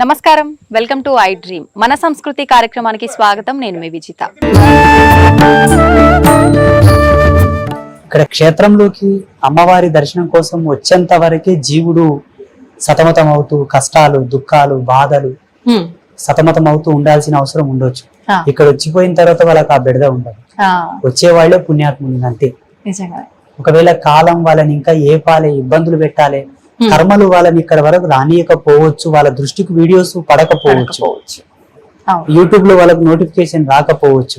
నమస్కారం, welcome to I dream. మన సంస్కృతి కార్యక్రమానికి స్వాగతం. నేను మీ విజిత. ఇక్కడ క్షేత్రంలోకి అమ్మవారి దర్శనం కోసం వచ్చేంత వరకే జీవుడు సతమతం అవుతూ కష్టాలు, దుఃఖాలు, బాధలు సతమతం అవుతూ ఉండాల్సిన అవసరం ఉండొచ్చు. ఇక్కడ వచ్చిపోయిన తర్వాత వాళ్ళకి ఆ బెడద ఉండదు. వచ్చే వాళ్ళే పుణ్యాత్ముని అంతే. ఒకవేళ కాలం వాళ్ళని ఇంకా ఏ పాలే ఇబ్బందులు పెట్టాలి, కర్మలు వాళ్ళని ఇక్కడ వరకు రానియకపోవచ్చు, వాళ్ళ దృష్టికి వీడియోస్ పడకపోవచ్చు, యూట్యూబ్ లో వాళ్ళకి నోటిఫికేషన్ రాకపోవచ్చు.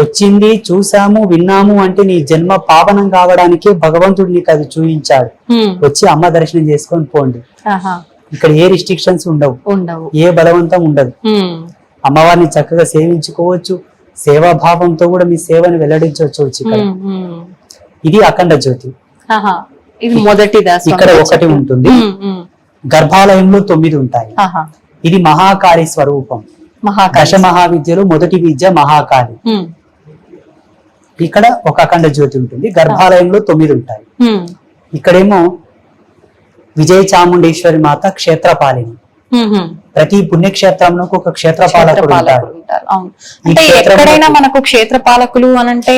వచ్చింది, చూసాము, విన్నాము అంటే నీ జన్మ పావనం కావడానికే భగవంతుడు నీకు అది చూపించాడు. వచ్చి అమ్మ దర్శనం చేసుకొని పోండి. ఇక్కడ ఏ రిస్ట్రిక్షన్స్ ఉండవు, ఏ బలవంతం ఉండదు. అమ్మవారిని చక్కగా సేవించుకోవచ్చు, సేవాభావంతో కూడా మీ సేవను వెల్లడించవచ్చు. ఇక్కడ ఇది అఖండ జ్యోతి. ఇది మొదటిదా? ఇక్కడ ఒకటి ఉంటుంది, గర్భాలయంలో 9 ఉంటాయి. ఇది మహాకాళి స్వరూపం. దశ మహావిద్యలో మొదటి విద్య మహాకాళి. ఇక్కడ ఒక అఖండ జ్యోతి ఉంటుంది, గర్భాలయంలో 9 ఉంటాయి. ఇక్కడేమో విజయ చాముండేశ్వరి మాత క్షేత్రపాలిని. ప్రతి పుణ్యక్షేత్రంలో ఒక క్షేత్రపాలకుడు ఉంటారు. అంటే ఎక్కడైనా మనకు క్షేత్రపాలకులు అనంటే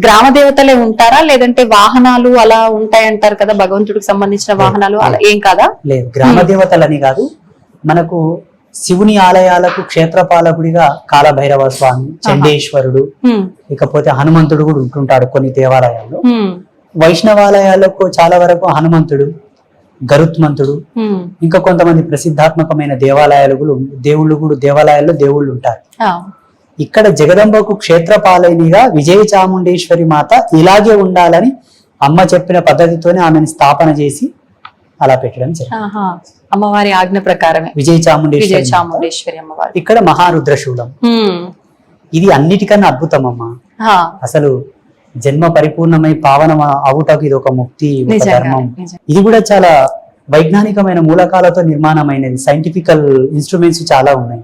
గ్రామ దేవతలే ఉంటారా, లేదంటే వాహనాలు అలా ఉంటాయంటారు కదా, భగవంతుడికి సంబంధించిన వాహనాలు అలా ఏం కాదా? లేదు, గ్రామ దేవతలని కాదు. మనకు శివుని ఆలయాలకు క్షేత్రపాలకుడిగా కాలభైరవ స్వామి, చండేశ్వరుడు, ఇకపోతే హనుమంతుడు కూడా ఉంటుంటాడు కొన్ని దేవాలయాల్లో. వైష్ణవాలయాలకు చాలా వరకు హనుమంతుడు, గరుత్మంతుడు, ఇంకా కొంతమంది ప్రసిద్ధాత్మకమైన దేవాలయాల్లో దేవుళ్ళు ఉంటారు. ఇక్కడ జగదంబకు క్షేత్రపాలినిగా విజయ చాముండేశ్వరి మాత ఇలాగే ఉండాలని అమ్మ చెప్పిన పద్ధతితోనే ఆమెను స్థాపన చేసి అలా పెట్టడం జరిగింది. అమ్మవారి ఆజ్ఞ ప్రకారమే విజయ చాముండేశ్వరి అమ్మవారి. ఇక్కడ మహారుద్రశూలం. ఇది అన్నిటికన్నా అద్భుతం అమ్మా. అసలు జన్మ పరిపూర్ణమై పావనం అవుటకు ఇది ఒక ముక్తి, ఒక ధర్మం. ఇది కూడా చాలా వైజ్ఞానికమైన మూలకాలతో నిర్మాణమైనది. సైంటిఫికల్ ఇన్స్ట్రుమెంట్స్ చాలా ఉన్నాయి.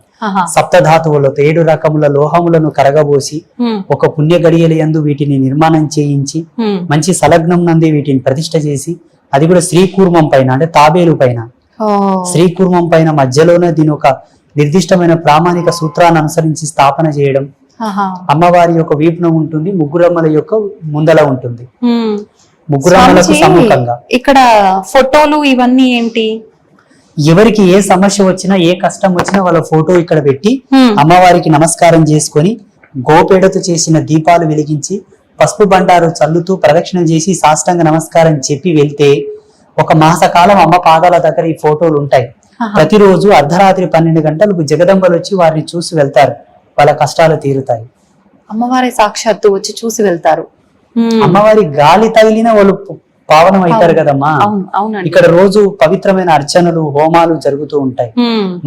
సప్తధాతువులతో 7 రకముల లోహములను కరగబోసి ఒక పుణ్య గడియలందు వీటిని నిర్మాణం చేయించి మంచి సలగ్నం నందే వీటిని ప్రతిష్ఠ చేసి, అది కూడా శ్రీకూర్మం పైన, అంటే తాబేలు పైన, శ్రీకూర్మం పైన మధ్యలోనే దీని ఒక నిర్దిష్టమైన ప్రామాణిక సూత్రాన్ని అనుసరించి స్థాపన చేయడం. అమ్మవారి యొక్క వీపున ఉంటుంది, ముగ్గురమ్మల యొక్క ముందల ఉంటుంది. ముగ్గురమ్మలకు సముఖంగా ఇక్కడ ఫోటోలు ఇవన్నీ ఏంటి? ఎవరికి ఏ సమస్య వచ్చినా, ఏ కష్టం వచ్చినా వాళ్ళ ఫోటో ఇక్కడ పెట్టి అమ్మవారికి నమస్కారం చేసుకొని గోపేడతో చేసిన దీపాలు వెలిగించి పసుపు బండారు చల్లుతూ ప్రదక్షిణ చేసి సాష్టాంగ నమస్కారం చెప్పి వెళ్తే ఒక మాసకాలం అమ్మ పాదాల దగ్గర ఈ ఫోటోలు ఉంటాయి. ప్రతిరోజు అర్ధరాత్రి 12 గంటలకు జగదంబలు వచ్చి వారిని చూసి వెళ్తారు. వాళ్ళ కష్టాలు తీరుతాయి. అమ్మవారి సాక్షాత్తు వచ్చి చూసి వెళ్తారు. అమ్మవారి గాలి తగిలిన వాళ్ళు పావనం అవుతారు కదమ్మా. ఇక్కడ రోజు పవిత్రమైన అర్చనలు, హోమాలు జరుగుతూ ఉంటాయి.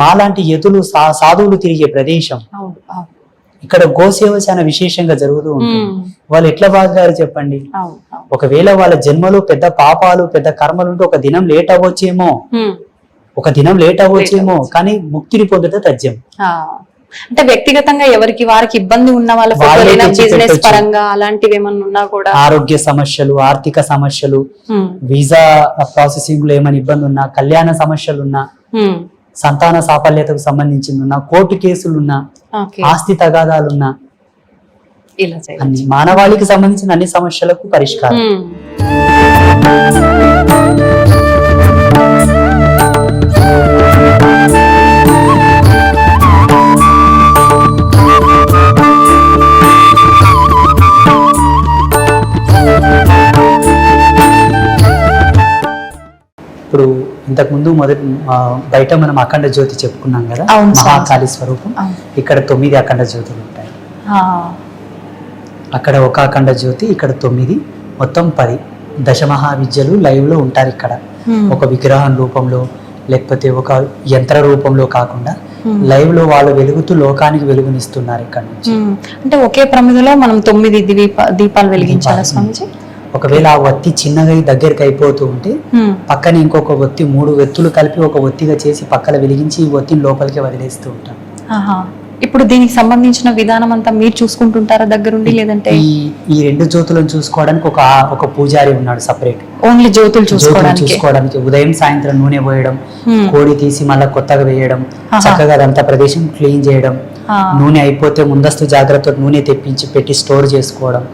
మాలాంటి యతులు, సాధువులు తిరిగే ప్రదేశం. ఇక్కడ గోసేవ చాలా విశేషంగా జరుగుతూ ఉంటుంది. వాళ్ళు ఎట్లా బాగారు చెప్పండి. ఒకవేళ వాళ్ళ జన్మలో పెద్ద పాపాలు, పెద్ద కర్మలు ఉంటే ఒక దినం లేట్ అవ్వచ్చేమో, కానీ ముక్తిని పొందట తథ్యం. అంటే వ్యక్తిగతంగా ఎవరికి వారికి ఇబ్బంది ఉన్న వాళ్ళ బిజినెస్ పరంగా అలాంటివి ఏమన్నా ఉన్నా కూడా, ఆరోగ్య సమస్యలు, ఆర్థిక సమస్యలు, వీసా ప్రాసెసింగ్ లో ఏమైనా ఇబ్బంది ఉన్నా, కళ్యాణ సమస్యలు ఉన్నా, సంతాన సాఫల్యతకు సంబంధించింది ఉన్నా, కోర్టు కేసులున్నా, ఆస్తి తగాదాలున్నా, అన్ని మానవాళికి సంబంధించిన అన్ని సమస్యలకు పరిష్కారం. ఇప్పుడు ఇంతకు ముందు బయట మనం అఖండ జ్యోతి చెప్పుకున్నాం కదా, మహాకాళి స్వరూపం. ఇక్కడ 9 అఖండ జ్యోతులు ఉంటాయి. అక్కడ ఒక అఖండ జ్యోతి, ఇక్కడ 9, మొత్తం 10 దశమహావిద్యలు లైవ్ లో ఉంటారు. ఇక్కడ ఒక విగ్రహం రూపంలో లేకపోతే ఒక యంత్ర రూపంలో కాకుండా లైవ్ లో వాళ్ళు వెలుగుతూ లోకానికి వెలుగునిస్తున్నారు. ఇక్కడ నుంచి అంటే ఒకే ప్రమిదలో మనం 9 దీపాలు వెలిగించాలి స్వామిజీ. ఒకవేళ ఆ ఒత్తి చిన్నగా దగ్గరికి అయిపోతూ ఉంటే పక్కన ఇంకొక ఒత్తి, 3 వెత్తులు కలిపి ఒక ఒత్తిగా చేసి పక్కన వెలిగించి ఈ ఒత్తిని లోపలికి వదిలేస్తూ ఉంటాం. ఇప్పుడు దీనికి సంబంధించిన విధానం అంతా మీరు చూసుకుంటుంటారా దగ్గరుండి, లేదంటే ఈ రెండు జ్యోతులను చూసుకోవడానికి ఒక పూజారి ఉన్నాడు సపరేట్. ఓన్లీ జ్యోతులు చూసుకోవడానికి ఉదయం సాయంత్రం నూనె పోయడం, కోడి తీసి మళ్ళీ కొత్తగా వేయడం, చక్కగా అదంతా ప్రదేశం క్లీన్ చేయడం, నూనె అయిపోతే ముందస్తు జాగ్రత్త నూనె తెప్పించి పెట్టి స్టోర్ చేసుకోవడం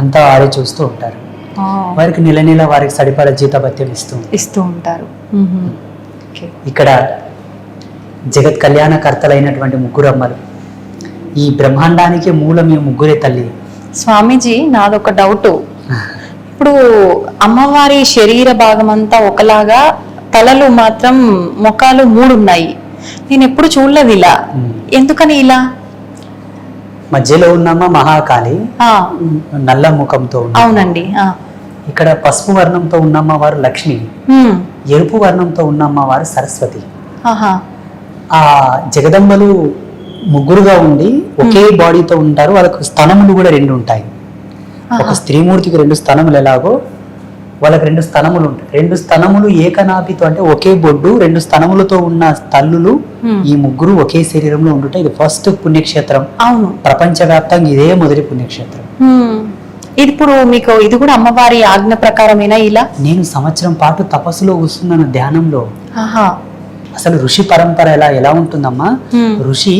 అంతా వారే చూస్తూ ఉంటారు. వారికి నెల నెల వారికి సరిపడా జీతభత్యం ఇస్తూ ఉంటారు. ఇక్కడ జగత్ కళ్యాణకర్తలైనటువంటి ముగ్గురు అమ్మలు, ఈ బ్రహ్మాండానికి మూలం ఈ ముగ్గురే తల్లి. స్వామీజీ, నాదొక డౌట్. ఇప్పుడు అమ్మవారి శరీర భాగం అంతా ఒకలాగా, తలలు మాత్రం ముఖాలు 3 ఉన్నాయి. నేను ఎప్పుడు చూడలేదు ఇలా, ఎందుకని ఇలా? మధ్యలో ఉన్నమ్మ మహాకాళి, నల్ల ముఖంతో. అవునండి. ఇక్కడ పసుపు వర్ణంతో ఉన్నమ్మ వారు లక్ష్మి, ఎరుపు వర్ణంతో ఉన్నమ్మ వారు సరస్వతి. ఆ జగదంబలు ముగ్గురుగా ఉండి ఒకే బాడీతో ఉంటారు. వాళ్ళకు స్తనములు కూడా 2 ఉంటాయి. ఒక స్త్రీమూర్తికి 2 స్తనములు ఎలాగో వాళ్ళకి 2 స్తనములు ఉంటాయి. 2 స్తనములు ఏకనాభితో, అంటే ఒకే బొడ్డు 2 స్తనములతో ఉన్న తల్లులు ఈ ముగ్గురు ఒకే శరీరంలో ఉండుట. ఇది ఫస్ట్ పుణ్యక్షేత్రం. అవును, ప్రపంచవ్యాప్తంగా ఇదే మొదటి పుణ్యక్షేత్రం. ఇప్పుడు మీకు ఇది కూడా అమ్మవారి ఆజ్ఞ ప్రకారమేనా ఇలా? నేను సంవత్సరం పాటు తపస్సులో కూర్చున్నాను ధ్యానంలో. అసలు ఋషి పరంపర ఎలా ఉంటుందమ్మా? ఋషి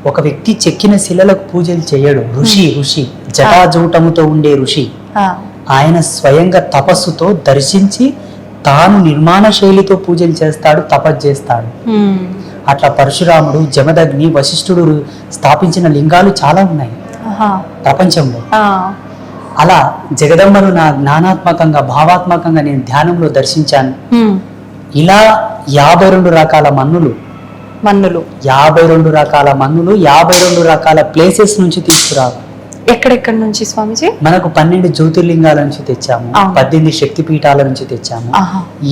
ఒక వ్యక్తి చెక్కిన శిలలకు పూజలు చేయడు. ఋషి జటాజూటముతో ఉండే ఋషి. ఆయన స్వయంగా తపస్సుతో దర్శించి తాను నిర్మాణ శైలితో పూజలు చేస్తాడు, తపస్సు చేస్తాడు. అట్లా పరశురాముడు, జమదగ్ని, వశిష్ఠుడు స్థాపించిన లింగాలు చాలా ఉన్నాయి ప్రపంచంలో. అలా జగదంబను నా జ్ఞానాత్మకంగా, భావాత్మకంగా నేను ధ్యానంలో దర్శించాను. ఇలా 52 రకాల మన్నులు 52 రకాల మన్నులు 52 రకాల ప్లేసెస్ నుంచి తీసుకురావాలి. ఎక్కడెక్కడి నుంచి స్వామిజీ? మనకు 12 జ్యోతిర్లింగాల నుంచి తెచ్చాము, 18 శక్తి పీఠాల నుంచి తెచ్చాము,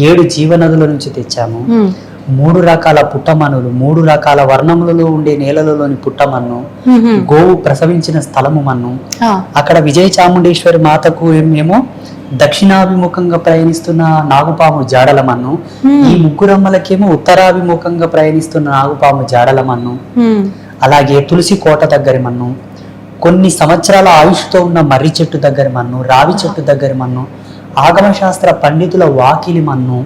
7 జీవనదుల నుంచి తెచ్చాము, 3 రకాల పుట్టమన్నులు, 3 రకాల వర్ణములలో ఉండే నేలలలోని పుట్టమన్ను, గోవు ప్రసవించిన స్థలము మన్ను. అక్కడ విజయ చాముండేశ్వరి మాతకు ఏమో దక్షిణాభిముఖంగా ప్రయాణిస్తున్న నాగుపాము జాడల మన్ను, ఈ ముగ్గురమ్మలకేమో ఉత్తరాభిముఖంగా ప్రయాణిస్తున్న నాగుపాము జాడల మన్ను. అలాగే తులసి కోట దగ్గరి మన్ను, కొన్ని సంవత్సరాల ఆయుష్తో ఉన్న మర్రి చెట్టు దగ్గర మన్ను, రావి చెట్టు దగ్గర మన్ను, ఆగమ శాస్త్ర పండితుల వాకిలి మన్ను,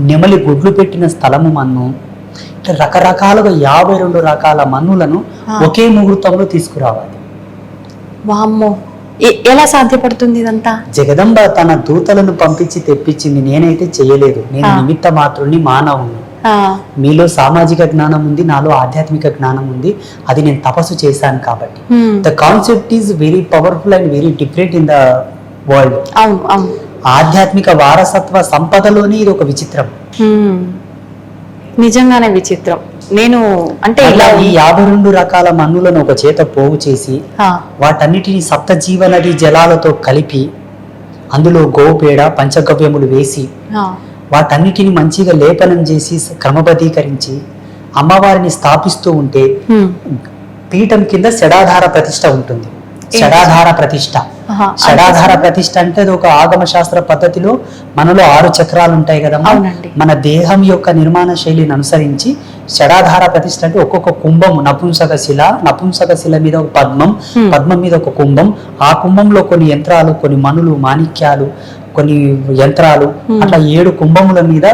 నెమలి గుడ్లు పెట్టిన స్థలము మన్ను. రకరకాలుగా 52 రకాల మన్నులను ఒకే ముహూర్తంలో తీసుకురావాలి. వామ్మో, ఎలా సాధ్యపడుతుంది ఇదంతా? జగదంబ తన దూతలను పంపించి తెప్పించింది. నేనైతే చేయలేదు. నేను నిమిత్త మాత్రుని, మానవుని. మీలో సామాజిక జ్ఞానం ఉంది, నాలో ఆధ్యాత్మిక జ్ఞానం ఉంది. అది నేను తపస్సు చేశాను కాబట్టి. The concept is very powerful and very different in the world. ఆధ్యాత్మిక వారసత్వ సంపదలోని ఇది ఒక విచిత్రం. నిజంగానే విచిత్రం. నేను అంటే ఈ 52 రకాల మన్నులను ఒక చేత పోగు చేసి వాటన్నిటిని సప్త జీవనది జలాలతో కలిపి అందులో గోపేడ, పంచగవ్యములు వేసి వాటన్నిటిని మంచిగా లేపనం చేసి క్రమబద్ధీకరించి అమ్మవారిని స్థాపిస్తూ ఉంటే పీఠం కింద షడాధార ప్రతిష్ఠ ఉంటుంది. షడాధార ప్రతిష్ఠ అంటే అది ఒక ఆగమ శాస్త్ర పద్ధతిలో మనలో 6 చక్రాలు ఉంటాయి కదమ్మా. మన దేహం యొక్క నిర్మాణ శైలిని అనుసరించి షడాధార ప్రతిష్ఠ అంటే ఒక్కొక్క కుంభం, నపుంసక శిల మీద ఒక పద్మం, పద్మం మీద ఒక కుంభం, ఆ కుంభంలో కొన్ని యంత్రాలు, కొన్ని మణులు, మాణిక్యాలు, కొన్ని యంత్రాలు, అట్లా 7 కుంభముల మీద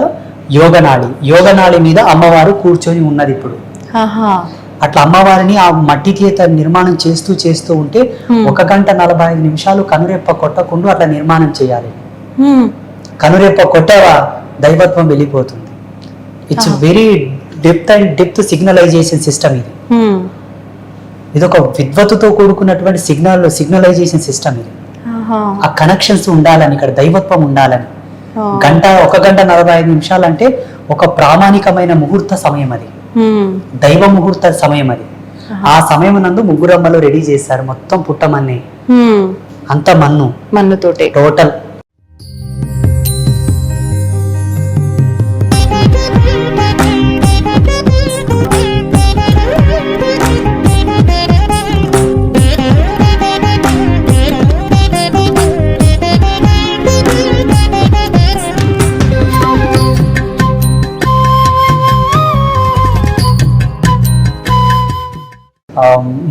యోగనాళి మీద అమ్మవారు కూర్చొని ఉన్నది. ఇప్పుడు అట్లా అమ్మవారిని ఆ మట్టి చేత నిర్మాణం చేస్తూ ఉంటే 1 గంట 45 నిమిషాలు కనురెప్ప కొట్టకుండా అట్లా నిర్మాణం చేయాలి. కనురెప్ప కొట్టేవా దైవత్వం వెళ్ళిపోతుంది. It's very depth signalisation system ఇది. ఇది ఒక విద్వత్తుతో కూడుకున్నటువంటి సిగ్నలైజేషన్ సిస్టమ్ ఇది. ఆ కనెక్షన్స్ ఉండాలని, ఇక్కడ దైవత్వం ఉండాలని. 1 గంట 45 నిమిషాలు అంటే ఒక ప్రామాణికమైన ముహూర్త సమయం అది, దైవ ముహూర్త సమయం అది. ఆ సమయం నందు ముగ్గురమ్మలు రెడీ చేశారు మొత్తం పుట్టమన్ని, అంత మన్నుతోటే టోటల్.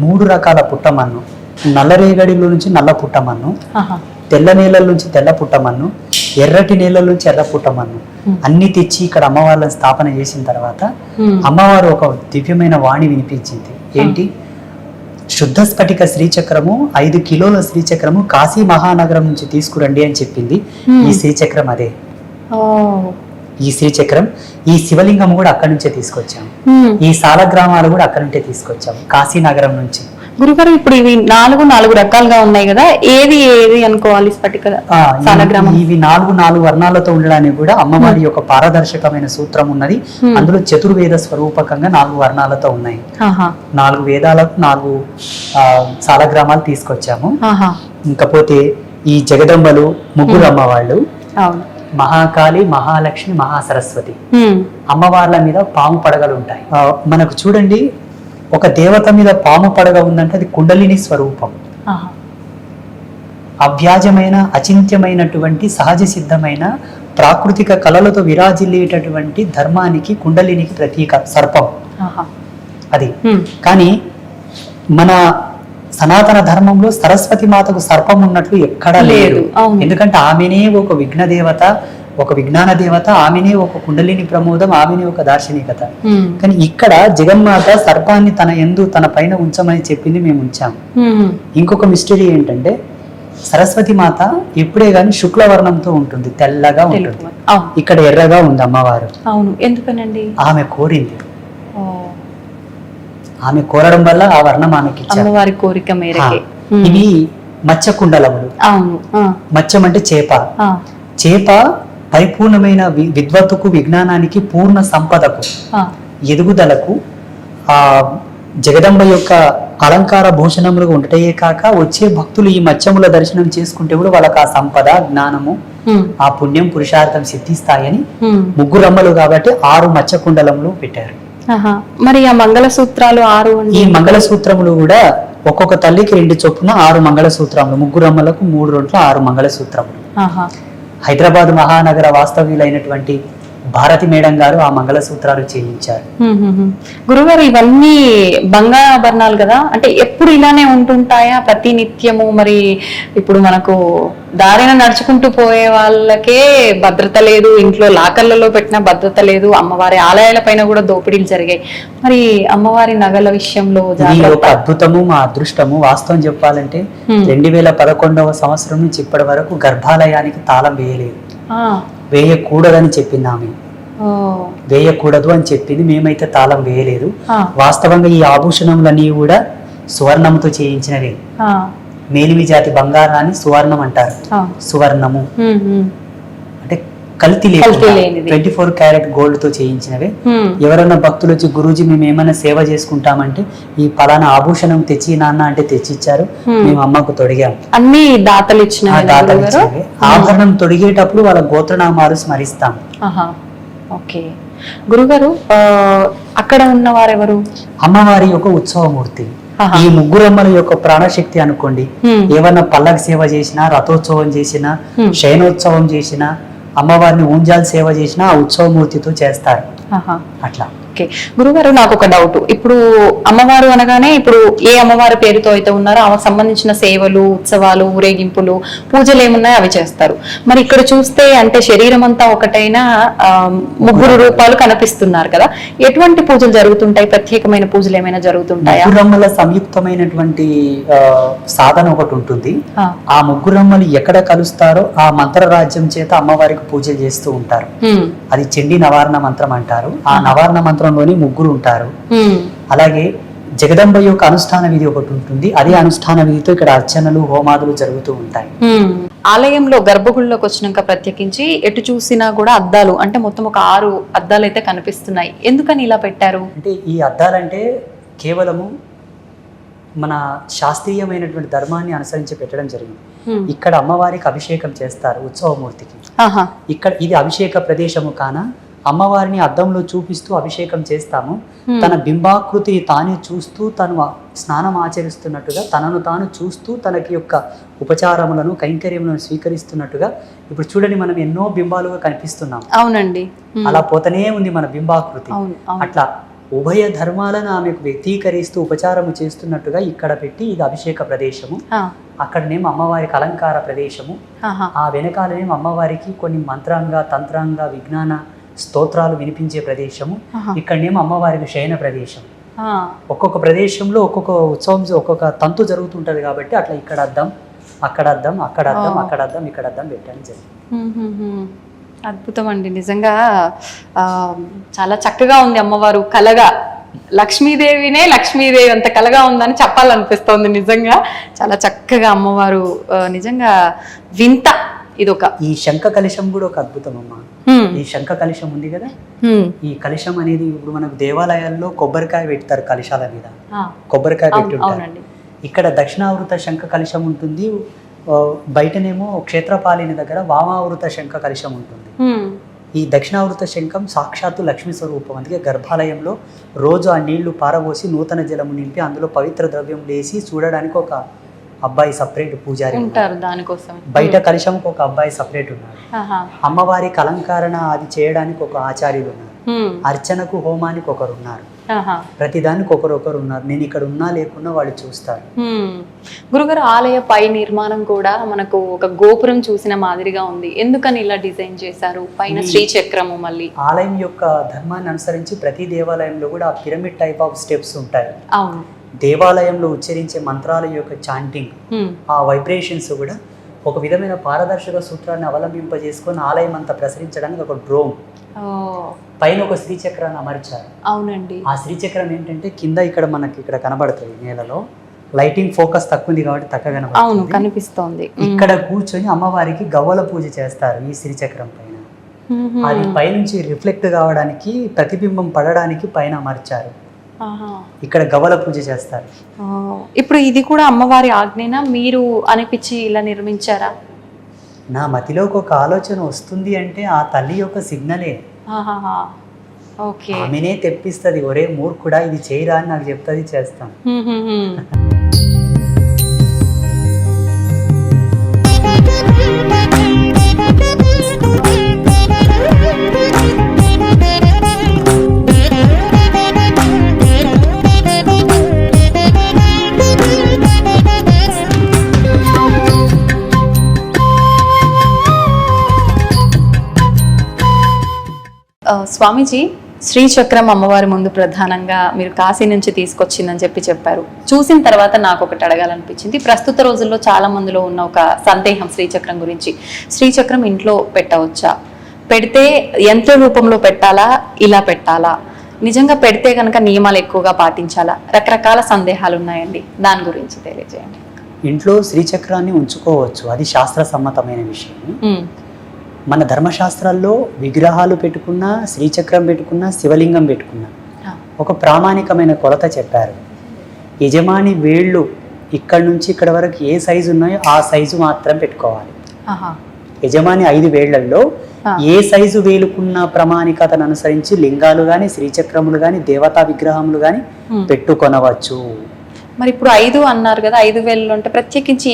3 రకాల పుట్టమన్ను, నల్లరేగడిలో నుంచి నల్ల పుట్టమన్ను, ఆహా. తెల్ల నేలల నుంచి తెల్ల పుట్టమన్ను, ఎర్రటి నేలల నుంచి ఎర్ర పుట్టమన్ను అన్ని తెచ్చి ఇక్కడ అమ్మవార్లను స్థాపన చేసిన తర్వాత అమ్మవారు ఒక దివ్యమైన వాణి వినిపించింది. ఏంటి? శుద్ధ స్ఫటిక శ్రీచక్రము 5 కిలోల శ్రీచక్రము కాశీ మహానగరం నుంచి తీసుకురండి అని చెప్పింది. ఈ శ్రీచక్రం అదే. ఈ శ్రీచక్రం, ఈ శివలింగం కూడా అక్కడి నుంచే తీసుకొచ్చాము. ఈ సాలగ్రామాలు కూడా అక్కడి నుంచే తీసుకొచ్చాము, కాశీ నగరం నుంచి. గురుగారు, ఇప్పుడు ఇవి 4 రకాలుగా ఉన్నాయి కదా, ఏది అనుకోవాలి? స్ఫటిక, సాలగ్రామం. ఇవి 4 వర్ణాలతో ఉండడానికి కూడా అమ్మవారి యొక్క పారదర్శకమైన సూత్రం ఉన్నది. అందులో చతుర్వేద స్వరూపకంగా 4 వర్ణాలతో ఉన్నాయి. 4 వేదాలకు 4 సాలగ్రామాలు తీసుకొచ్చాము. ఇంకపోతే ఈ జగదంబలు ముగ్గురు అమ్మవాళ్ళు, మహాకాళి, మహాలక్ష్మి, మహాసరస్వతి అమ్మవార్ల మీద పాము పడగలు ఉంటాయి. మనకు చూడండి, ఒక దేవత మీద పాము పడగ ఉందంటే అది కుండలిని స్వరూపం. అవ్యాజమైన, అచింత్యమైనటువంటి, సహజ సిద్ధమైన, ప్రాకృతిక కళలతో విరాజిల్లేటటువంటి ధర్మానికి, కుండలినికి ప్రతీక సర్పం అది. కానీ మన సనాతన ధర్మంలో సరస్వతి మాతకు సర్పం ఉన్నట్లు ఎక్కడా లేదు. ఎందుకంటే ఆమెనే ఒక విఘ్న దేవత, ఒక విజ్ఞాన దేవత, ఆమెనే ఒక కుండలిని ప్రమోదం, ఆమెనే ఒక దార్శనికత. కానీ ఇక్కడ జగన్మాత సర్పాన్ని తన పైన ఉంచమని చెప్పింది, మేము ఉంచాము. ఇంకొక మిస్టరీ ఏంటంటే సరస్వతి మాత ఎప్పుడే గాని శుక్లవర్ణంతో ఉంటుంది, తెల్లగా ఉంటుంది. ఇక్కడ ఎర్రగా ఉంది అమ్మవారు. ఎందుకనండి? ఆమె కోరింది. ఆమె కోరడం వల్ల ఆ వర్ణం ఆమెకి అమ్మవారి కోరిక మేరకే. ఇవి మత్స్య కుండలములు. మత్స్యం అంటే చేప. చేప పరిపూర్ణమైన విద్వత్తుకు, విజ్ఞానానికి, పూర్ణ సంపదకు, ఎదుగుదలకు ఆ జగదంబ యొక్క అలంకార భూషణములుగా ఉండటయే కాక వచ్చే భక్తులు ఈ మత్స్యముల దర్శనం చేసుకుంటే కూడా వాళ్ళకి ఆ సంపద, జ్ఞానము, ఆ పుణ్యం, పురుషార్థం సిద్ధిస్తాయని ముగ్గురమ్మలు కాబట్టి 6 మత్స్య కుండలములు పెట్టారు. మరి ఆ మంగళసూత్రాలు 6. ఈ మంగళసూత్రములు కూడా ఒక్కొక్క తల్లికి 2 చొప్పున 6 మంగళసూత్రములు, ముగ్గురమ్మలకు 3 రొంట్లు 6 మంగళసూత్రములు. హైదరాబాద్ మహానగర వాస్తవ్యులైనటువంటి భారతి మేడం గారు ఆ మంగళసూత్రాలు చేయించారు. గురుగారు, ఇవన్నీ బంగాభరణాలు కదా, అంటే ఎప్పుడు ఇలానే ఉంటుంటాయా ప్రతి నిత్యము? మరి ఇప్పుడు మనకు దారిన నడుచుకుంటూ పోయే వాళ్ళకే భద్రత లేదు, ఇంట్లో లాకర్లలో పెట్టిన భద్రత లేదు, అమ్మవారి ఆలయాల పైన కూడా దోపిడీలు జరిగాయి. మరి అమ్మవారి నగల విషయంలో ఒక అద్భుతము, మా అదృష్టము. వాస్తవం చెప్పాలంటే 2011వ సంవత్సరం నుంచి ఇప్పటి వరకు గర్భాలయానికి తాళం వేయలేదు. వేయకూడదని చెప్పింది ఆమె. వేయకూడదు అని చెప్పింది, మేమైతే తాళం వేయలేదు. వాస్తవంగా ఈ ఆభూషణములన్నీ కూడా సువర్ణంతో చేయించినవే. మేలిమి జాతి బంగారాన్ని సువర్ణం అంటారు. సువర్ణము అంటే కల్తీ లేదు, 24 క్యారెట్ గోల్డ్ తో చేయించినవే. ఎవరైనా భక్తులు వచ్చి గురూజీ మేము ఏమైనా సేవ చేసుకుంటామంటే ఈ పలానా ఆభూషణం తెచ్చి నాన్న అంటే తెచ్చిచ్చారు, మేము అమ్మకు తొడిగాం. అన్ని దాతలు ఇచ్చిన ఆభరణం తొడిగేటప్పుడు వాళ్ళ గోత్రనామాలు స్మరిస్తాం. ఓకే గురుగారు, అక్కడ ఉన్న వారెవరు? అమ్మవారి యొక్క ఉత్సవమూర్తి. ఈ ముగ్గురమ్మల యొక్క ప్రాణశక్తి అనుకోండి. ఏమన్నా పల్లకి సేవ చేసినా, రథోత్సవం చేసినా, శయనోత్సవం చేసినా, అమ్మవారిని ఊంజాల్ సేవ చేసినా ఆ ఉత్సవమూర్తితో చేస్తారు. అట్లా. ఓకే గురుగారు, నాకు ఒక డౌట్. ఇప్పుడు అమ్మవారు అనగానే ఇప్పుడు ఏ అమ్మవారి పేరుతో అయితే ఉన్నారో ఆమెకు సంబంధించిన సేవలు, ఉత్సవాలు, ఊరేగింపులు, పూజలు ఏమున్నాయో అవి చేస్తారు. మరి ఇక్కడ చూస్తే అంటే శరీరం అంతా ఒకటైనా 3 రూపాలు కనిపిస్తున్నారు కదా, ఎటువంటి పూజలు జరుగుతుంటాయి? ప్రత్యేకమైన పూజలు ఏమైనా జరుగుతుంటాయా? ముగ్గురమ్మల సంయుక్తమైనటువంటి సాధన ఒకటి ఉంటుంది. ఆ ముగ్గురమ్మలు ఎక్కడ కలుస్తారో ఆ మంత్ర రాజ్యం చేత అమ్మవారికి పూజలు చేస్తూ ఉంటారు. అది చండీ నవారణ మంత్రం అంటారు. ఆ నవారణ మంత్రంలోని 3 ఉంటారు. అలాగే జగదంబ యొక్క అనుష్ఠాన విధి ఒకటి ఉంటుంది. అదే అనుష్ఠాన విధితో ఇక్కడ అర్చనలు, హోమాదులు జరుగుతూ ఉంటాయి. ఆలయంలో గర్భగుడిలోకి వచ్చినాక ప్రత్యేకించి ఎటు చూసినా కూడా అద్దాలు, అంటే మొత్తం ఒక 6 అద్దాలు అయితే కనిపిస్తున్నాయి. ఎందుకని ఇలా పెట్టారు? అంటే ఈ అద్దాలంటే కేవలము మన శాస్త్రీయమైనటువంటి ధర్మాన్ని అనుసరించి పెట్టడం జరిగింది. ఇక్కడ అమ్మవారికి అభిషేకం చేస్తారు ఉత్సవమూర్తికి. ఇక్కడ ఇది అభిషేక ప్రదేశము కాన అమ్మవారిని అద్దంలో చూపిస్తూ అభిషేకం చేస్తాము. తన బింబాకృతిని తానే చూస్తూ తను స్నానం ఆచరిస్తున్నట్టుగా, తనను తాను చూస్తూ తనకి యొక్క ఉపచారములను, కైంకర్యములను స్వీకరిస్తున్నట్టుగా. ఇప్పుడు చూడండి, మనం ఎన్నో బింబాలుగా కనిపిస్తున్నాం. అవునండి, అలా పోతనే ఉంది మన బింబాకృతి. అట్లా ఉభయ ధర్మాలను ఆమెకు వ్యక్తీకరిస్తూ ఉపచారము చేస్తున్నట్టుగా ఇక్కడ పెట్టి ఇది అభిషేక ప్రదేశము, అక్కడనేమో అమ్మవారికి అలంకార ప్రదేశము, ఆ వెనకాలనేమో అమ్మవారికి కొన్ని మంత్రాంగ తంత్రాంగ విజ్ఞాన స్తోత్రాలు వినిపించే ప్రదేశము, ఇక్కడనేమో అమ్మవారికి శయన ప్రదేశం. ఒక్కొక్క ప్రదేశంలో ఒక్కొక్క ఉత్సవం ఒక్కొక్క తంతు జరుగుతుంటది కాబట్టి అట్లా ఇక్కడ అద్దం అక్కడ అద్దం అక్కడ అద్దం అక్కడ అద్దం ఇక్కడ అద్దం పెట్టడం జరిగింది. అద్భుతం అండి, నిజంగా చాలా చక్కగా ఉంది అమ్మవారు కలగా. లక్ష్మీదేవినే లక్ష్మీదేవి అంత కలగా ఉందని చెప్పాలనిపిస్తోంది. నిజంగా చాలా చక్కగా అమ్మవారు, నిజంగా వింత. ఇదొక ఈ శంఖ కలశం కూడా ఒక అద్భుతం అమ్మ. ఈ శంఖ కలశం ఉంది కదా, ఈ కలశం అనేది ఇప్పుడు మనకు దేవాలయాల్లో కొబ్బరికాయ పెడతారు, కలశాల మీద కొబ్బరికాయ పెట్టుంటారు. ఇక్కడ దక్షిణావృత శంఖ కలశం ఉంటుంది, బయటనేమో క్షేత్రపాలిని దగ్గర వామావృత శంఖ కలశం ఉంటుంది. ఈ దక్షిణావృత శంఖం సాక్షాత్తు లక్ష్మీ స్వరూపం. అందుకే గర్భాలయంలో రోజు ఆ నీళ్లు పారబోసి నూతన జలము నింపి అందులో పవిత్ర ద్రవ్యం వేసి చూడడానికి ఒక అబ్బాయి సపరేట్ పూజారి ఉంటారు దానికోసం. బయట కలశంకి ఒక అబ్బాయి సపరేట్ ఉన్నారు. అమ్మవారికి అలంకరణ అది చేయడానికి ఒక ఆచార్యులు ఉన్నారు. అర్చనకు హోమానికి ఒకరు ఉన్నారు. ప్రతిదానికి ఒకరొకరు ఉన్నారు. నేను ఇక్కడ ఉన్నా లేకున్నా వాళ్ళు చూస్తారు. గురుగారు, ఆలయ పై నిర్మాణం కూడా మనకు ఒక గోపురం చూసిన మాదిరిగా ఉంది. ఎందుకని ఇలా డిజైన్ చేశారు? పైన శ్రీచక్రము. మళ్ళీ ఆలయం యొక్క ధర్మాన్ని అనుసరించి ప్రతి దేవాలయంలో కూడా ఆ పిరమిడ్ టైప్ ఆఫ్ స్టెప్స్ ఉంటాయి. అవును. దేవాలయంలో ఉచ్చరించే మంత్రాల యొక్క చాంటింగ్, ఆ వైబ్రేషన్స్ కూడా ఒక విధమైన పారదర్శక సూత్రాన్ని అవలంబింపజేసుకొని ఆలయం అంతా ప్రసరించడానికి ఒక డ్రోమ్ పైన ఒక శ్రీచక్రాన్ని అమర్చారు. అవునండి. ఆ శ్రీచక్రం ఏంటంటే కింద ఇక్కడ మనకి ఇక్కడ కనబడుతుంది నేలలో. లైటింగ్ ఫోకస్ తక్కువ ఉంది కాబట్టి తక్కువ కనిపిస్తోంది. ఇక్కడ కూర్చొని అమ్మవారికి గవ్వల పూజ చేస్తారు ఈ శ్రీచక్రం పైన. అది పైనుంచి రిఫ్లెక్ట్ కావడానికి, ప్రతిబింబం పడడానికి పైన అమర్చారు. ఇక్కడ గవ్వల పూజ చేస్తారు. ఇప్పుడు ఇది కూడా అమ్మవారి ఆజ్ఞేనా, మీరు అనిపించి ఇలా నిర్మించారా? నా మతిలోకి ఒక ఆలోచన వస్తుంది అంటే ఆ తల్లి యొక్క సిగ్నలే. ఆమెనే తెప్పిస్తుంది, ఒరే మూర్ఖుడా ఇది చేయరా అని నాకు చెప్తుంది, చేస్తాను. స్వామీజీ, శ్రీచక్రం అమ్మవారి ముందు ప్రధానంగా మీరు కాశీ నుంచి తీసుకొచ్చిందని చెప్పారు. చూసిన తర్వాత నాకు ఒకటి అడగాలనిపించింది. ప్రస్తుత రోజుల్లో చాలా మందిలో ఉన్న ఒక సందేహం శ్రీచక్రం గురించి. శ్రీచక్రం ఇంట్లో పెట్టవచ్చా? పెడితే యంత్ర రూపంలో పెట్టాలా, ఇలా పెట్టాలా? నిజంగా పెడితే కనుక నియమాలు ఎక్కువగా పాటించాలా? రకరకాల సందేహాలు ఉన్నాయండి, దాని గురించి తెలియజేయండి. ఇంట్లో శ్రీచక్రాన్ని ఉంచుకోవచ్చు, అది శాస్త్ర సమ్మతమైన విషయం. మన ధర్మశాస్త్రాల్లో విగ్రహాలు పెట్టుకున్నా, శ్రీచక్రం పెట్టుకున్నా, శివలింగం పెట్టుకున్నా ఒక ప్రామాణికమైన కొలత చెప్పారు. యజమాని వేళ్ళు ఇక్కడ నుంచి ఇక్కడ వరకు ఏ సైజు ఉన్నాయో ఆ సైజు మాత్రం పెట్టుకోవాలి. యజమాని 5 వేళ్లలో ఏ సైజు వేలుకున్న ప్రామాణికతను అనుసరించి లింగాలు గాని, శ్రీచక్రములు గాని, దేవతా విగ్రహములు గాని పెట్టుకొనవచ్చు. మరి ఇప్పుడు 5 అన్నారు కదా, 5 వేలు అంటే ప్రత్యేకించి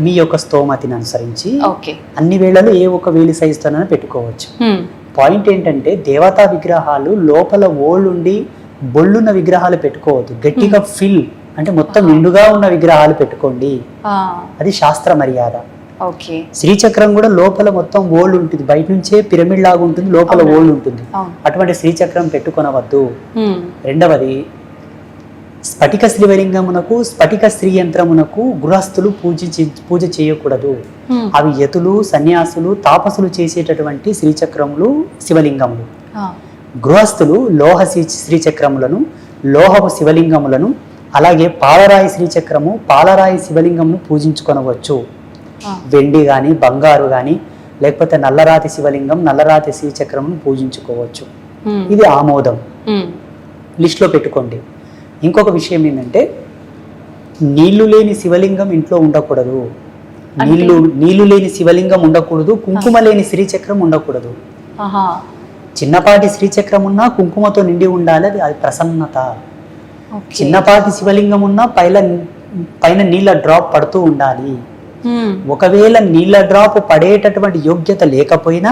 మీ యొక్క స్తోమతిని అనుసరించి అన్ని వేళలు ఏ ఒక వేలి సైజుతోనే పెట్టుకోవచ్చు. పాయింట్ ఏంటంటే దేవతా విగ్రహాలు లోపల ఓళ్ళుండి బొళ్ళున్న విగ్రహాలు పెట్టుకోవద్దు. గట్టిగా ఫిల్ అంటే మొత్తం నిండుగా ఉన్న విగ్రహాలు పెట్టుకోండి, అది శాస్త్ర మర్యాద. శ్రీచక్రం కూడా లోపల మొత్తం ఓళ్ళు ఉంటుంది, బయట నుంచే పిరమిడ్ లాగా ఉంటుంది, లోపల ఓళ్ళు ఉంటుంది. అటువంటి శ్రీచక్రం పెట్టుకొనవద్దు. రెండవది, స్ఫటిక శ్రీవలింగమునకు, స్ఫటిక శ్రీ యంత్రమునకు గృహస్థులు పూజ చేయకూడదు. అవి యతులు, సన్యాసులు, తాపసులు చేసేటటువంటి శ్రీచక్రములు, శివలింగములు. గృహస్థులు లోహ శ్రీచక్రములను, లోహపు శివలింగములను, అలాగే పాలరాయి శ్రీచక్రము, పాలరాయి శివలింగమును పూజించుకొనవచ్చు. వెండి గాని, బంగారు గాని, లేకపోతే నల్లరాతి శివలింగం, నల్లరాతి శ్రీచక్రమును పూజించుకోవచ్చు. ఇది ఆమోదం, లిస్ట్లో పెట్టుకోండి. ఇంకొక విషయం ఏంటంటే నీళ్లు లేని శివలింగం ఇంట్లో ఉండకూడదు. నీళ్లు లేని శివలింగం ఉండకూడదు, కుంకుమ లేని శ్రీచక్రం ఉండకూడదు. చిన్నపాటి శ్రీచక్రం ఉన్నా కుంకుమతో నిండి ఉండాలి, అది ప్రసన్నత. చిన్నపాటి శివలింగం ఉన్నా పైన నీళ్ళ డ్రాప్ పడుతూ ఉండాలి. ఒకవేళ నీళ్ళ డ్రాప్ పడేటటువంటి యోగ్యత లేకపోయినా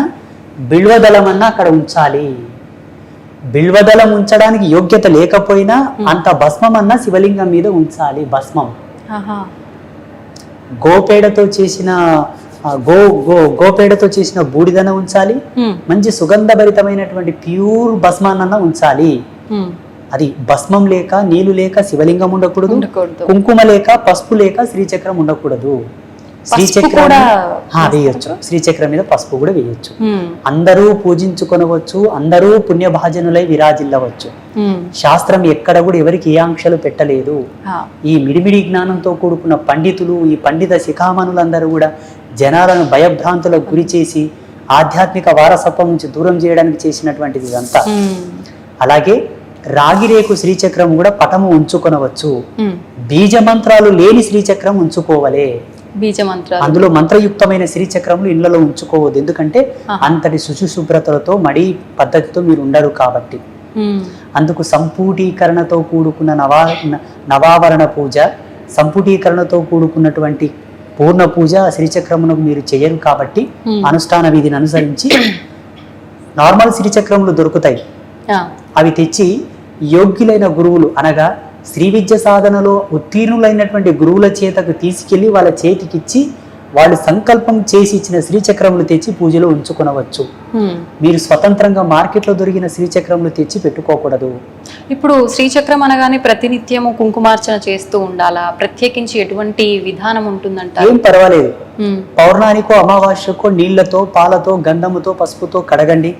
బిల్వదళమన్నా అక్కడ ఉంచాలి. బిల్వదళం ఉంచడానికి యోగ్యత లేకపోయినా అంత భస్మం అన్న శివలింగం మీద ఉంచాలి. భస్మం గోపేడతో చేసిన గోపేడతో చేసిన బూడిదన ఉంచాలి. మంచి సుగంధభరితమైనటువంటి ప్యూర్ భస్మాన్న ఉంచాలి. అది భస్మం లేక నీళ్లు లేక శివలింగం ఉండకూడదు, కుంకుమ లేక పసుపు లేక శ్రీచక్రం ఉండకూడదు. శ్రీచక్రం వేయొచ్చు, శ్రీచక్రం మీద పసుపు కూడా వేయొచ్చు. అందరూ పూజించుకొనవచ్చు, అందరూ పుణ్యభాజనులై విరాజిల్లవచ్చు. శాస్త్రం ఎక్కడ కూడా ఎవరికి ఏ ఆంక్షలు పెట్టలేదు. ఈ మిడిమిడి జ్ఞానంతో కూడుకున్న పండితులు, ఈ పండిత శిఖామణులందరూ కూడా జనాలను భయభ్రాంతులకు గురి చేసి ఆధ్యాత్మిక వారసత్వం నుంచి దూరం చేయడానికి చేసినటువంటిది ఇదంతా. అలాగే రాగిరేకు శ్రీచక్రం కూడా పటము ఉంచుకొనవచ్చు. బీజ మంత్రాలు లేని శ్రీచక్రం ఉంచుకోవలే. అందులో మంత్రయుక్తమైన శ్రీచక్రములు ఇళ్లలో ఉంచుకోవద్దు. ఎందుకంటే అంతటి శుచిశుభ్రతలతో మడి పద్ధతితో మీరు ఉండరు కాబట్టి. అందుకు సంపూటీకరణతో కూడుకున్న నవావరణ పూజ, సంపుటీకరణతో కూడుకున్నటువంటి పూర్ణ పూజ శ్రీచక్రమునకు మీరు చేయరు కాబట్టి అనుష్ఠాన విధిని అనుసరించి నార్మల్ శ్రీచక్రములు దొరుకుతాయి. అవి తెచ్చి యోగ్యులైన గురువులు అనగా శ్రీ విద్య సాధనలో ఉత్తీర్ణులైనటువంటి గురువుల చేతకు తీసుకెళ్లి వాళ్ళ చేతికిచ్చి వాళ్ళు సంకల్పం చేసి ఇచ్చిన శ్రీచక్రములు తెచ్చి పూజలో ఉంచుకొనవచ్చు. మీరు స్వతంత్రంగా మార్కెట్లో దొరికిన శ్రీచక్రములు తెచ్చి పెట్టుకోకూడదు. ఇప్పుడు శ్రీచక్రం అనగానే ప్రతినిత్యము కుంకుమార్చన చేస్తూ ఉండాలా? ప్రత్యేకించి ఎటువంటి విధానం ఉంటుందంట? ఏం పర్వాలేదు. పౌర్ణానికో అమావాస్యకో నీళ్లతో పాలతో గంధముతో పసుపుతో కడగండి.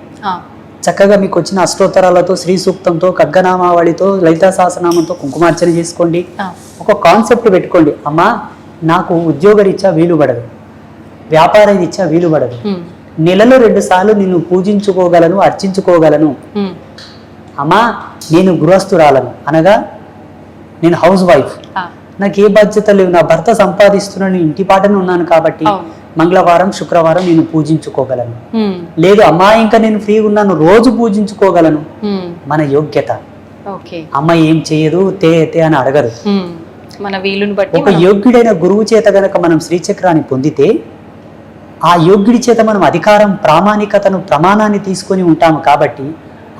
చక్కగా మీకు వచ్చిన అష్టోత్తరాలతో శ్రీ సూక్తంతో ఖడ్గనామావళితో లలితా సహస్రనామంతో కుంకుమార్చన చేసుకోండి. ఒక కాన్సెప్ట్ పెట్టుకోండి, అమ్మా నాకు ఉద్యోగరీత్యా వీలు పడదు, వ్యాపార రీత్యా వీలు పడదు, నెలలో 2 సార్లు నిన్ను పూజించుకోగలను, అర్చించుకోగలను. అమ్మా నేను గృహస్థురాలను అనగా నేను హౌస్ వైఫ్, నాకు ఏ బాధ్యత లేవు, నా భర్త సంపాదిస్తున్నాను, ఇంటి పాటనే ఉన్నాను కాబట్టి మంగళవారం శుక్రవారం నేను పూజించుకోగలను. లేదు అమ్మా ఇంకా నేను ఫ్రీగా ఉన్నాను, రోజు పూజించుకోగలను. మన యోగ్యత. అమ్మ ఏం చేయదు తే అని అడగరు. మన వీలుని బట్టి ఒక యోగ్యుడైన గురువు చేత గనక మనం శ్రీచక్రాన్ని పొందితే ఆ యోగ్యుడి చేత మనం అధికారం, ప్రామాణికతను, ప్రమాణాన్ని తీసుకొని ఉంటాము. కాబట్టి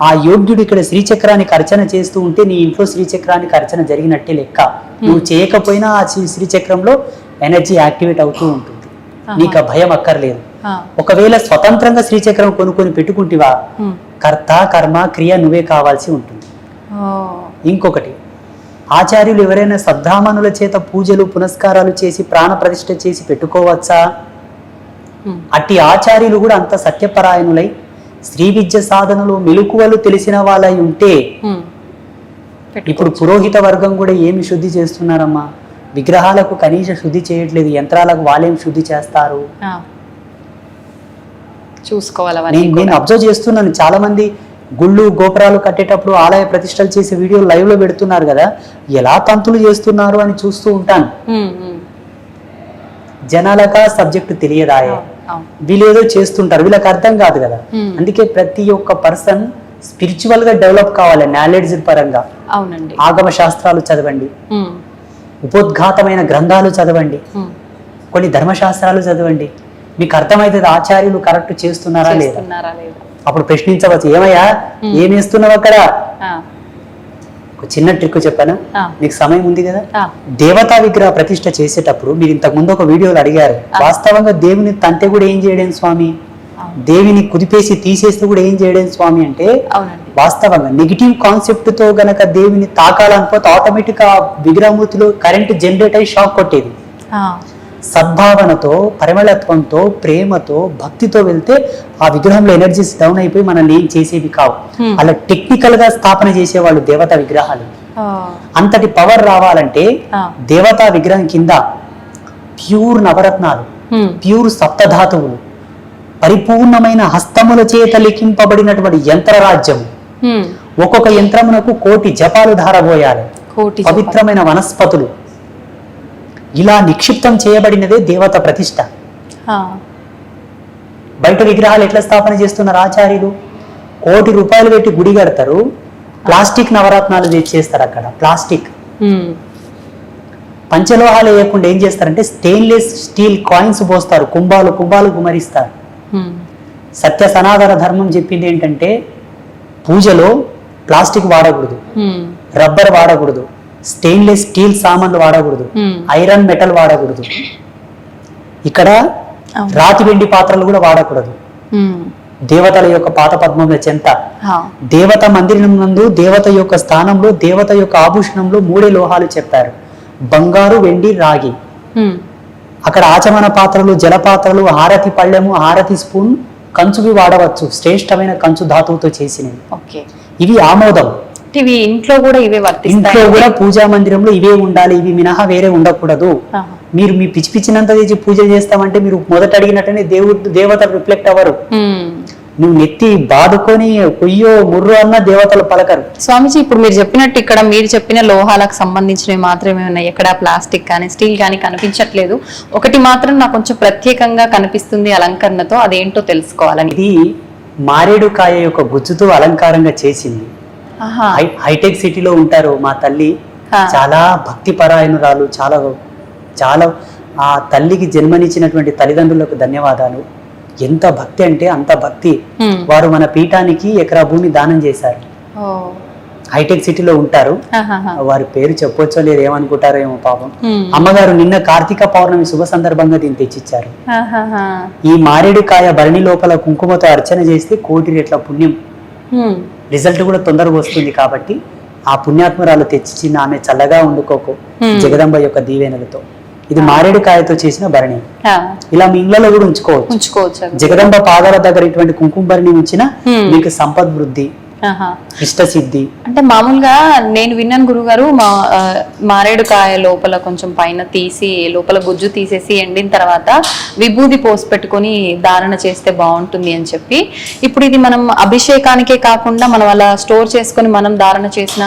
ఆ యోగ్యుడు ఇక్కడ శ్రీచక్రానికి అర్చన చేస్తూ ఉంటే నీ ఇంట్లో శ్రీచక్రానికి అర్చన జరిగినట్టే లెక్క. నువ్వు చేయకపోయినా ఆ శ్రీచక్రంలో ఎనర్జీ యాక్టివేట్ అవుతూ ఉంటుంది. నీకు ఆ భయం అక్కర్లేదు. ఒకవేళ స్వతంత్రంగా శ్రీచక్రం కొనుక్కొని పెట్టుకుంటివా, కర్త కర్మ క్రియ నువ్వే కావాల్సి ఉంటుంది. ఇంకొకటి, ఆచార్యులు ఎవరైనా శ్రద్ధామనుల చేత పూజలు పునస్కారాలు చేసి ప్రాణ ప్రతిష్ఠ చేసి పెట్టుకోవచ్చా? అట్టి ఆచార్యులు కూడా అంత సత్యపరాయణులై శ్రీ విద్య సాధనలో మెలకువలు తెలిసిన వాళ్ళై ఉంటే, ఇప్పుడు పురోహిత వర్గం కూడా ఏమి శుద్ధి చేస్తున్నారమ్మా? విగ్రహాలకు కనీస శుద్ధి చేయట్లేదు, యంత్రాలకు వాళ్ళేం శుద్ధి చేస్తారు? చూసుకోవాలి. నేను అబ్జర్వ్ చేస్తున్నాను, చాలా మంది గుళ్ళు గోపురాలు కట్టేటప్పుడు ఆలయ ప్రతిష్టలు చేసే వీడియోలు లైవ్ లో పెడుతున్నారు కదా, ఎలా తంతులు చేస్తున్నారు అని చూస్తూ ఉంటాను. జనాలక సబ్జెక్టు తెలియదాయే, వీళ్ళేదో చేస్తుంటారు, వీళ్ళకి అర్థం కాదు కదా. అందుకే ప్రతి ఒక్క పర్సన్ స్పిరిచువల్ గా డెవలప్ కావాలి, నాలెడ్జ్ పరంగా. ఆగమ శాస్త్రాలు చదవండి, ఉపోద్ఘాతమైన గ్రంథాలు చదవండి, కొన్ని ధర్మశాస్త్రాలు చదవండి. మీకు అర్థమైతుంది ఆచార్యులు కరెక్ట్ చేస్తున్నారా లేదా. అప్పుడు ప్రశ్నించవచ్చు, ఏమయ్యా ఏం వేస్తున్నావు అక్కడ? ఒక చిన్న ట్రిక్ చెప్పాను, మీకు సమయం ఉంది కదా. దేవతా విగ్రహ ప్రతిష్ఠ చేసేటప్పుడు మీరు ఇంతకు ముందు ఒక వీడియోలో అడిగారు, వాస్తవంగా దేవుని తంతే కూడా ఏం చేయడం స్వామి, దేవిని కుదిపేసి తీసేస్తే కూడా ఏం చేయడం స్వామి అంటే, వాస్తవంగా నెగిటివ్ కాన్సెప్ట్ తో గనక దేవిని తాకాలనుకోతే ఆటోమేటిక్ ఆ విగ్రహమూర్తిలో కరెంట్ జనరేట్ అయ్యి షాక్ కొట్టేది. సద్భావనతో, పరిమళత్వంతో, ప్రేమతో, భక్తితో వెళ్తే ఆ విగ్రహంలో ఎనర్జీస్ డౌన్ అయిపోయి మనల్ని ఏం చేసేవి కావు. అలా టెక్నికల్ గా స్థాపన చేసేవాళ్ళు దేవతా విగ్రహాలు. అంతటి పవర్ రావాలంటే దేవతా విగ్రహం కింద ప్యూర్ నవరత్నాలు, ప్యూర్ సప్తధాతువులు, పరిపూర్ణమైన హస్తముల చేత లిఖింపబడినటువంటి యంత్రరాజ్యము, ఒక్కొక్క యంత్రమునకు 1,000,000 జపాలు ధారబోయాలి, పవిత్రమైన వనస్పతులు, ఇలా నిక్షిప్తం చేయబడినదే దేవత ప్రతిష్ట. బయట విగ్రహాలు ఎట్లా స్థాపన చేస్తున్నారు ఆచార్యులు? 1,00,00,000 రూపాయలు పెట్టి గుడి కడతారు, ప్లాస్టిక్ నవరత్నాలు చేస్తారు. అక్కడ ప్లాస్టిక్ పంచలోహాలు వేయకుండా ఏం చేస్తారంటే స్టెయిన్లెస్ స్టీల్ కాయిన్స్ పోస్తారు, కుంభాలు గుమరిస్తారు. సత్య సనాతన ధర్మం చెప్పింది ఏంటంటే పూజలో ప్లాస్టిక్ వాడకూడదు, రబ్బర్ వాడకూడదు, స్టెయిన్లెస్ స్టీల్ సామాన్లు వాడకూడదు, ఐరన్ మెటల్ వాడకూడదు, ఇక్కడ రాతి వెండి పాత్రలు కూడా వాడకూడదు. దేవతల యొక్క పాత పద్మముల చెంత దేవత మందిరం నందు దేవత యొక్క స్థానంలో దేవత యొక్క ఆభూషణంలో 3 లోహాలు చెప్పారు, బంగారు, వెండి, రాగి. అక్కడ ఆచమన పాత్రలు, జల పాత్రలు, హారతి పళ్ళెము, హారతి స్పూన్, కంచువి వాడవచ్చు, శ్రేష్టమైన కంచు ధాతువుతో చేసినవి. ఇవి ఆమోదం. ఇవి ఇంట్లో కూడా ఇవే వర్తిస్తాయి. ఇంట్లో కూడా పూజా మందిరంలో ఇవే ఉండాలి, ఇవి మినహా వేరే ఉండకూడదు. మీరు మీ పిచ్చి పిచ్చినంత తెచ్చి పూజ చేస్తామంటే మీరు మొదట అడిగినట్టనే దేవతలు రిఫ్లెక్ట్ అవ్వరు. నువ్వు నెత్తి బాదుకొని కొయ్యో ముర్రో అన్న దేవతలు పలకరు. స్వామిజీ, ఇప్పుడు మీరు చెప్పినట్టు ఇక్కడ మీరు చెప్పిన లోహాలకు సంబంధించినవి మాత్రమే ఉన్నాయి, ఎక్కడ ప్లాస్టిక్ కానీ స్టీల్ కానీ కనిపించట్లేదు. ఒకటి మాత్రం నాకు కొంచెం ప్రత్యేకంగా కనిపిస్తుంది అలంకరణతో, అదేంటో తెలుసుకోవాలని. ఇది మారేడు కాయ యొక్క గుజ్జుతో అలంకారంగా చేసింది. హైటెక్ సిటీలో ఉంటారు మా తల్లి, చాలా భక్తి పరాయణురాలు, చాలా చాలా ఆ తల్లికి జన్మనిచ్చినటువంటి తల్లిదండ్రులకు ధన్యవాదాలు. ఎంత భక్తి అంటే అంత భక్తి. వారు మన పీఠానికి ఎకరా భూమి దానం చేశారు. హైటెక్ సిటీలో ఉంటారు, వారి పేరు చెప్పొచ్చో లేదు, ఏమనుకుంటారో ఏమో పాపం. అమ్మగారు నిన్న కార్తీక పౌర్ణమి శుభ సందర్భంగా దీన్ని తెచ్చిచ్చారు. ఈ మారేడు కాయ భరణి లోపల కుంకుమతో అర్చన చేస్తే 1 కోటి రెట్ల పుణ్యం, రిజల్ట్ కూడా తొందరగా వస్తుంది. కాబట్టి ఆ పుణ్యాత్మరాలు తెచ్చిచ్చిన ఆమె చల్లగా ఉండుకోకు జగదంబ యొక్క దీవెనలతో. ఇది మారేడు కాయతో చేసిన భరణి, ఇలా మీ ఇళ్లలో కూడా ఉంచుకోవచ్చు. జగదంబ పాదాల దగ్గర ఇటువంటి కుంకుమ భరణి ఉంచిన మీకు సంపద్వృద్ధి, ఇష్ట సిద్ధి. అంటే మామూలుగా నేను విన్నాను గురుగారు, మారేడు కాయ లోపల కొంచెం పైన తీసి లోపల గుజ్జు తీసేసి ఎండిన తర్వాత విభూది పోసి పెట్టుకొని ధారణ చేస్తే బాగుంటుంది అని చెప్పి. ఇప్పుడు ఇది మనం అభిషేకానికే కాకుండా మనం అలా స్టోర్ చేసుకొని మనం ధారణ చేసిన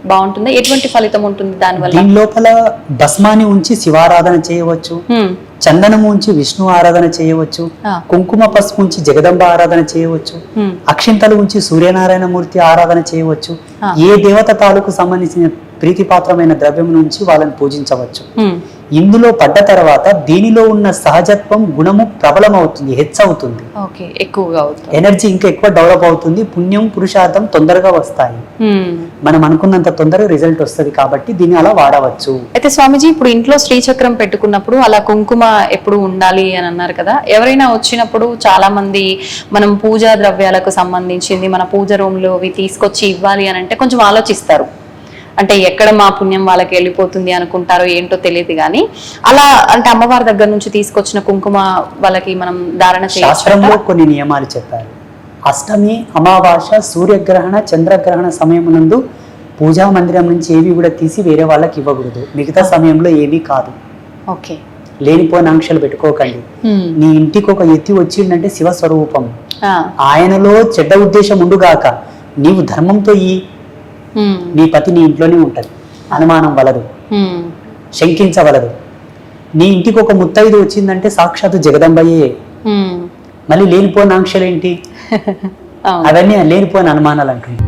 బాగుంటుంది. ఎటువంటి ఫలితం ఉంటుంది దానివల్ల? దీని లోపల భస్మాన్ని ఉంచి శివారాధన చేయవచ్చు, చందనము ఉంచి విష్ణు ఆరాధన చేయవచ్చు, కుంకుమ పసుపు ఉంచి జగదంబ ఆరాధన చేయవచ్చు, అక్షింతలు ఉంచి సూర్యనారాయణ మూర్తి ఆరాధన చేయవచ్చు. ఏ దేవత తాలూకు సంబంధించిన ప్రీతిపాత్రమైన ద్రవ్యం నుంచి వాళ్ళని పూజించవచ్చు. ఇందులో పడ్డ తర్వాత దీనిలో ఉన్న సహజత్వం గుణము ప్రబలమవుతుంది, హెచ్చవుతుంది, ఎక్కువగా అవుతుంది, ఎనర్జీ ఇంకా ఎక్కువ డెవలప్ అవుతుంది, పుణ్యం పురుషార్థం తొందరగా వస్తాయి. మనం అనుకున్నంత తొందరగా రిజల్ట్ వస్తుంది. కాబట్టి దీన్ని అలా వాడవచ్చు. అయితే స్వామిజీ, ఇప్పుడు ఇంట్లో శ్రీచక్రం పెట్టుకున్నప్పుడు అలా కుంకుమ ఎప్పుడు ఉండాలి అని అన్నారు కదా, ఎవరైనా వచ్చినప్పుడు చాలా మంది మనం పూజా ద్రవ్యాలకు సంబంధించింది మన పూజ రూమ్ లో తీసుకొచ్చి ఇవ్వాలి అని అంటే కొంచెం ఆలోచిస్తారు. అంటే ఎక్కడ మా పుణ్యం వాళ్ళకి వెళ్ళిపోతుంది అనుకుంటారో ఏంటో తెలియదు కానీ, అలా అంటే అమ్మవారి దగ్గర నుంచి తీసుకొచ్చిన కుంకుమ వాళ్ళకి మనం ధారణ శాస్త్రంలో కొన్ని నియమాలు చెప్పారు. అష్టమి, అమావాస్య, సూర్యగ్రహణ, చంద్రగ్రహణ సమయమునందు పూజా మందిరం నుంచి ఏవి కూడా తీసి వేరే వాళ్ళకి ఇవ్వకూడదు. మిగతా సమయంలో ఏమీ కాదు. లేనిపోయిన ఆంక్షలు పెట్టుకోకండి. నీ ఇంటికి ఒక ఎత్తి వచ్చిందంటే శివస్వరూపం, ఆయనలో చెడ్డ ఉద్దేశం ఉండుగాక, నీవు ధర్మంతో నీ పతి నీ ఇంట్లోనే ఉంటది, అనుమానం వలదు, శంకించవలదు. నీ ఇంటికి ఒక ముత్తైదు వచ్చిందంటే సాక్షాత్తు జగదంబయ్యే. మళ్ళీ లేనిపోయిన ఆంక్షలేంటి? అవన్నీ లేనిపోయిన అనుమానాలు అంటుంది.